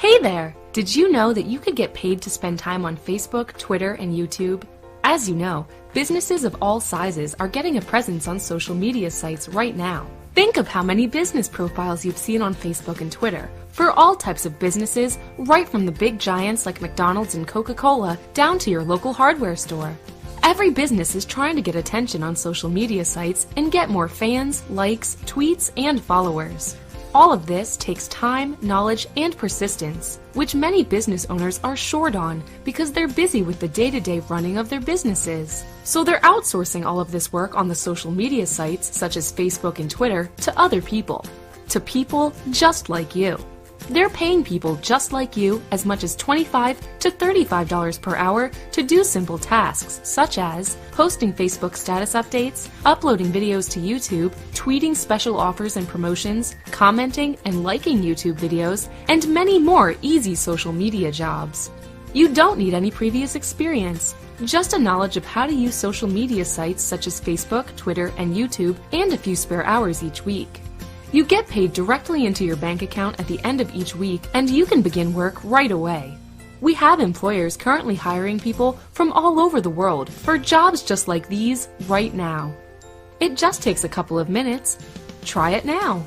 Hey there! Did you know that you could get paid to spend time on Facebook, Twitter, and YouTube? As you know, businesses of all sizes are getting a presence on social media sites right now. Think of how many business profiles you've seen on Facebook and Twitter for all types of businesses, right from the big giants like McDonald's and Coca-Cola down to your local hardware store. Every business is trying to get attention on social media sites and get more fans, likes, tweets, and followers. All of this takes time, knowledge, and persistence, which many business owners are short on because they're busy with the day-to-day running of their businesses. So they're outsourcing all of this work on the social media sites such as Facebook and Twitter to other people. To people just like you. They're paying people just like you as much as $25 to $35 per hour to do simple tasks such as posting Facebook status updates, uploading videos to YouTube, tweeting special offers and promotions, commenting and liking YouTube videos, and many more easy social media jobs. You don't need any previous experience, just a knowledge of how to use social media sites such as Facebook, Twitter, and YouTube, and a few spare hours each week. You get paid directly into your bank account at the end of each week, and you can begin work right away. We have employers currently hiring people from all over the world for jobs just like these right now. It just takes a couple of minutes. Try it now.